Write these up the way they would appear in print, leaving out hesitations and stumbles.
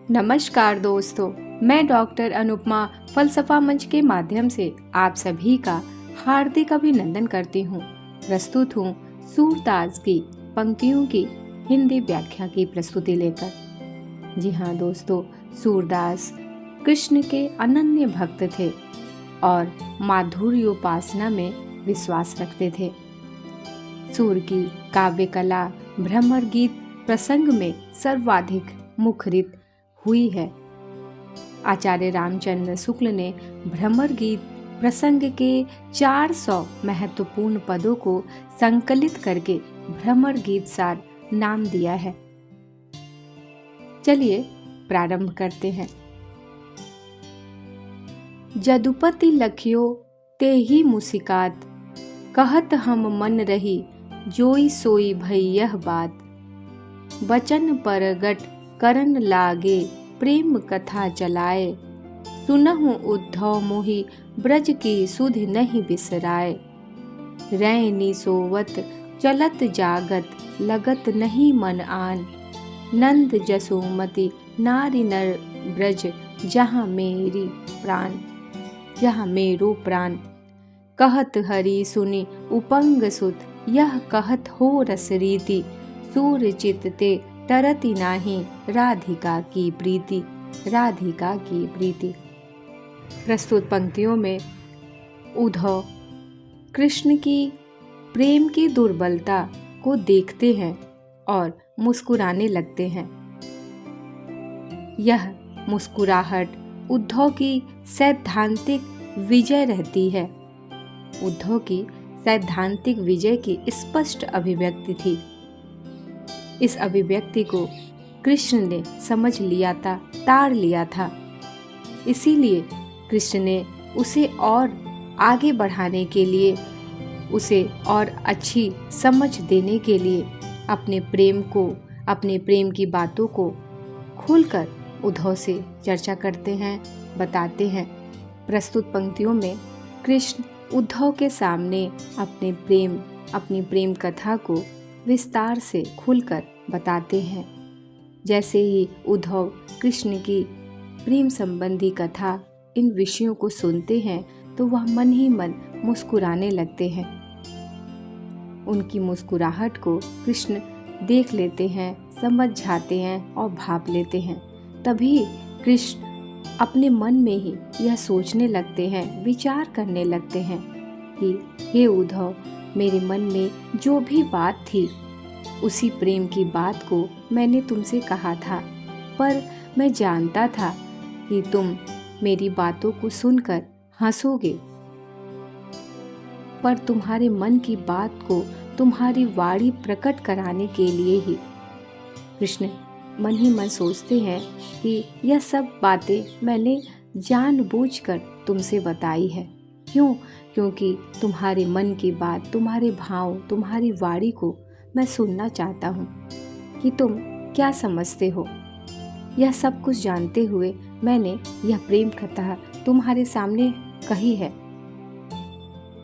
नमस्कार दोस्तों, मैं डॉक्टर अनुपमा फलसफा मंच के माध्यम से आप सभी का हार्दिक अभिनंदन करती हूँ। प्रस्तुत हूँ सूरदास की पंक्तियों की हिंदी व्याख्या की प्रस्तुति लेकर। जी हाँ दोस्तों, सूरदास कृष्ण के अनन्य भक्त थे और माधुर्योपासना में विश्वास रखते थे। सूर की काव्य कला भ्रमर गीत प्रसंग में सर्वाधिक मुखरित हुई है। आचार्य रामचंद्र शुक्ल ने भ्रमर गीत प्रसंग के 400 महत्वपूर्ण पदों को संकलित करके भ्रमर गीत सार नाम दिया है। चलिए प्रारंभ करते हैं। जदुपति लखियो ते ही मुसिकात, कहत हम मन रही जोई सोई भई यह बात। बचन परगट करन लागे प्रेम कथा चलाए, सुनहु उद्धव मोहि ब्रज की सुधि नहीं बिसराए। रैनी सोवत चलत जागत लगत नहीं मन आन, नंद जसोमति नारी नर ब्रज जहाँ मेरी प्राण, जहाँ मेरो प्राण। कहत हरि सुनि उपंग सुत, यह कहत हो रस रीति। सूर चित ते तरति नाही, राधिका की प्रीति, राधिका की प्रीति। प्रस्तुत पंक्तियों में उद्धव कृष्ण की प्रेम की दुर्बलता को देखते हैं और मुस्कुराने लगते हैं। यह मुस्कुराहट उद्धव की सैद्धांतिक विजय रहती है। उद्धव की सैद्धांतिक विजय की स्पष्ट अभिव्यक्ति थी। इस अभिव्यक्ति को कृष्ण ने समझ लिया था, ताड़ लिया था। इसीलिए कृष्ण ने उसे और आगे बढ़ाने के लिए, उसे और अच्छी समझ देने के लिए अपने प्रेम को, अपने प्रेम की बातों को खुलकर उद्धव से चर्चा करते हैं, बताते हैं। प्रस्तुत पंक्तियों में कृष्ण उद्धव के सामने अपनी प्रेम कथा को विस्तार से खुलकर बताते हैं। जैसे ही उद्धव कृष्ण की प्रेम संबंधी कथा, इन विषयों को सुनते हैं तो वह मन ही मन मुस्कुराने लगते हैं। उनकी मुस्कुराहट को कृष्ण देख लेते हैं, समझ जाते हैं और भाप लेते हैं। तभी कृष्ण अपने मन में ही यह सोचने लगते हैं, विचार करने लगते हैं कि हे उद्धव, मेरे मन में जो भी बात थी उसी प्रेम की बात को मैंने तुमसे कहा था, पर मैं जानता था कि तुम मेरी बातों को सुनकर हंसोगे, पर तुम्हारे मन की बात को तुम्हारी वाणी प्रकट कराने के लिए ही। कृष्ण मन ही मन सोचते हैं कि यह सब बातें मैंने जानबूझकर तुमसे बताई है। क्यों? क्योंकि तुम्हारे मन की बात, तुम्हारे भाव, तुम्हारी वाणी को मैं सुनना चाहता हूँ कि तुम क्या समझते हो। यह सब कुछ जानते हुए मैंने यह प्रेम कथा तुम्हारे सामने कही है।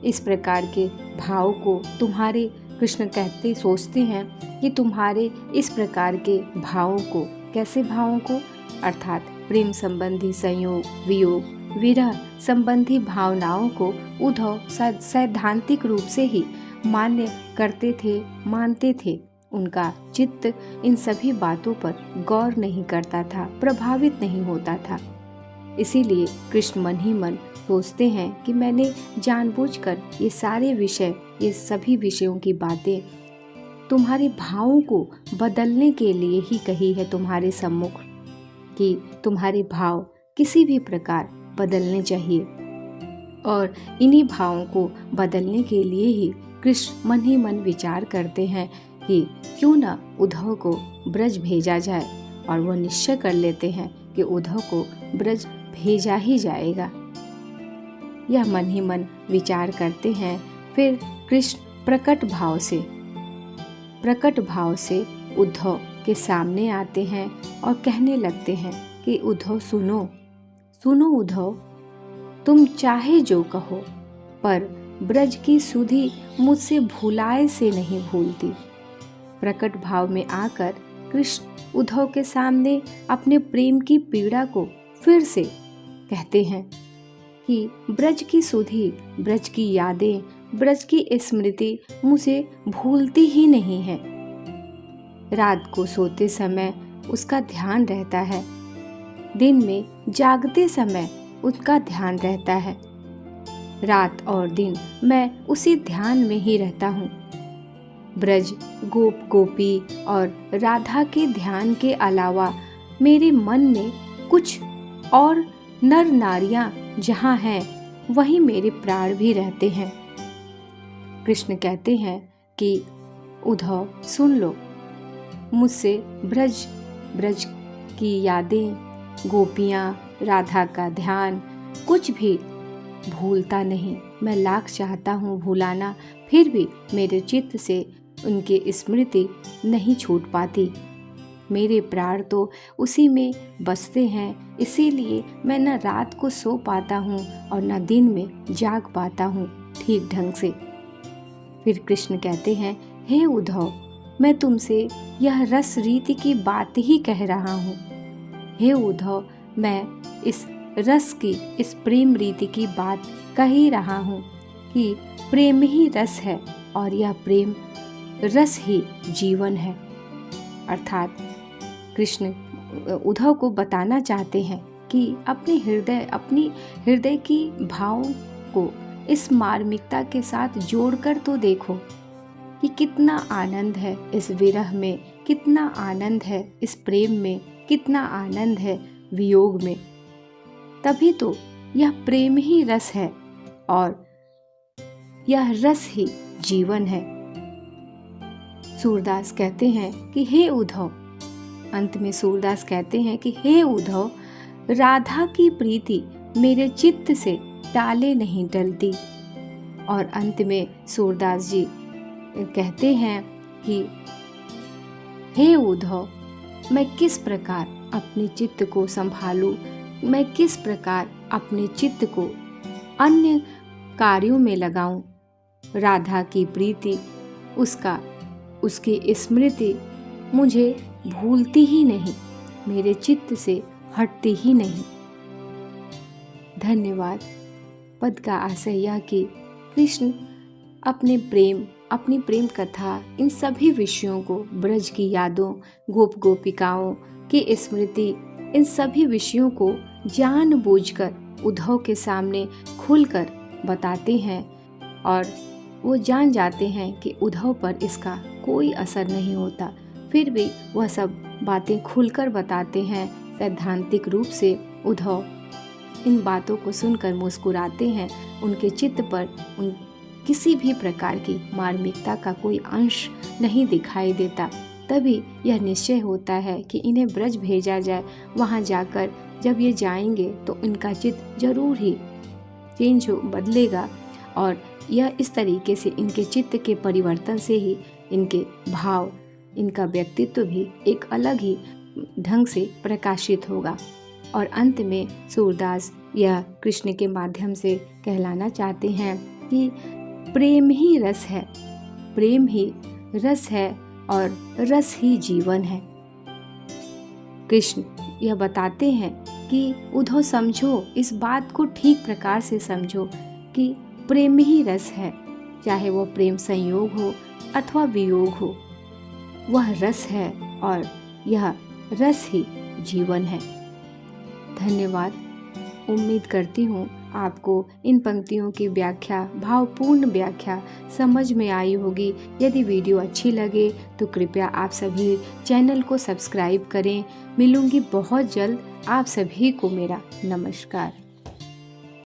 इस प्रकार के भाव को तुम्हारे, कृष्ण कहते सोचते हैं कि तुम्हारे इस प्रकार के भावों को, कैसे भावों को, अर्थात प्रेम संबंधी संयोग, वियोग, विरह संबंधी भावनाओं को उद्धव सैद्धांतिक रूप से ही मान्य करते थे, मानते थे। उनका चित्त इन सभी बातों पर गौर नहीं करता था, प्रभावित नहीं होता था। इसीलिए कृष्ण मन ही मन सोचते हैं कि मैंने जानबूझकर ये सारे विषय, ये सभी विषयों की बातें तुम्हारे भावों को बदलने के लिए ही कही है तुम्हारे सम्मुख, कि तुम्हारे भाव किसी भी प्रकार बदलने चाहिए। और इन्हीं भावों को बदलने के लिए ही कृष्ण मन ही मन विचार करते हैं कि क्यों न उद्धव को ब्रज भेजा जाए, और वह निश्चय कर लेते हैं कि उद्धव को ब्रज भेजा ही जाएगा। यह मन ही मन विचार करते हैं। फिर कृष्ण प्रकट भाव से उद्धव के सामने आते हैं और कहने लगते हैं कि उद्धव सुनो, सुनो उद्धव, तुम चाहे जो कहो, पर ब्रज की सुधि मुझसे भुलाए से नहीं भूलती। प्रकट भाव में आकर कृष्ण उद्धव के सामने अपने प्रेम की पीड़ा को फिर से कहते हैं कि ब्रज की सुधि, ब्रज की यादें, ब्रज की स्मृति मुझे भूलती ही नहीं है। रात को सोते समय उसका ध्यान रहता है, दिन में जागते समय उसका ध्यान रहता है। रात और दिन मैं उसी ध्यान में ही रहता हूँ। ब्रज, गोप गोपी और राधा के ध्यान के अलावा मेरे मन में कुछ और नर नारियां जहाँ हैं वहीं मेरे प्राण भी रहते हैं। कृष्ण कहते हैं कि उद्धव सुन लो, मुझसे ब्रज की यादें, गोपियाँ, राधा का ध्यान कुछ भी भूलता नहीं। मैं लाख चाहता हूँ भुलाना, फिर भी मेरे चित्त से उनकी स्मृति नहीं छूट पाती। मेरे प्राण तो उसी में बसते हैं, इसीलिए मैं न रात को सो पाता हूँ और न दिन में जाग पाता हूँ ठीक ढंग से। फिर कृष्ण कहते हैं, हे उद्धव, मैं तुमसे यह रस रीति की बात ही कह रहा हूँ। हे उद्धव, मैं इस रस की, इस प्रेम रीति की बात कह ही रहा हूँ कि प्रेम ही रस है और यह प्रेम रस ही जीवन है। अर्थात कृष्ण उद्धव को बताना चाहते हैं कि अपनी हृदय की भावों को इस मार्मिकता के साथ जोड़कर तो देखो कि कितना आनंद है इस विरह में, कितना आनंद है इस प्रेम में, कितना आनंद है वियोग में। तभी तो यह प्रेम ही रस है और यह रस ही जीवन है। सूरदास कहते हैं कि हे उद्धव, अंत में सूरदास कहते हैं कि हे उद्धव, राधा की प्रीति मेरे चित्त से टाले नहीं टलती। और अंत में सूरदास जी कहते हैं कि हे उद्धव, मैं किस प्रकार अपने चित्त को संभालूं, मैं किस प्रकार अपने चित्त को अन्य कार्यों में लगाऊं। राधा की प्रीति, उसकी स्मृति मुझे भूलती ही नहीं, मेरे चित्त से हटती ही नहीं। धन्यवाद। पद का आशय यह कि कृष्ण अपनी प्रेम कथा, इन सभी विषयों को, ब्रज की यादों, गोप गोपिकाओं की स्मृति, इन सभी विषयों को जानबूझकर उद्धव के सामने खुलकर बताते हैं और वो जान जाते हैं कि उद्धव पर इसका कोई असर नहीं होता। फिर भी वह सब बातें खुलकर बताते हैं। सैद्धांतिक रूप से उद्धव इन बातों को सुनकर मुस्कुराते हैं। उनके चित्त पर किसी भी प्रकार की मार्मिकता का कोई अंश नहीं दिखाई देता। तभी यह निश्चय होता है कि इन्हें ब्रज भेजा जाए। वहाँ जाकर जब ये जाएंगे तो इनका चित्त जरूर ही बदलेगा और यह इस तरीके से इनके चित्त के परिवर्तन से ही इनके भाव, इनका व्यक्तित्व भी एक अलग ही ढंग से प्रकाशित होगा। और अंत में सूरदास यह कृष्ण के माध्यम से कहलाना चाहते हैं कि प्रेम ही रस है, प्रेम ही रस है और रस ही जीवन है। कृष्ण यह बताते हैं कि उद्धव समझो, इस बात को ठीक प्रकार से समझो कि प्रेम ही रस है, चाहे वो प्रेम संयोग हो अथवा वियोग हो, वह रस है और यह रस ही जीवन है। धन्यवाद। उम्मीद करती हूँ आपको इन पंक्तियों की व्याख्या, भावपूर्ण व्याख्या समझ में आई होगी। यदि वीडियो अच्छी लगे तो कृपया आप सभी चैनल को सब्सक्राइब करें। मिलूंगी बहुत जल्द। आप सभी को मेरा नमस्कार।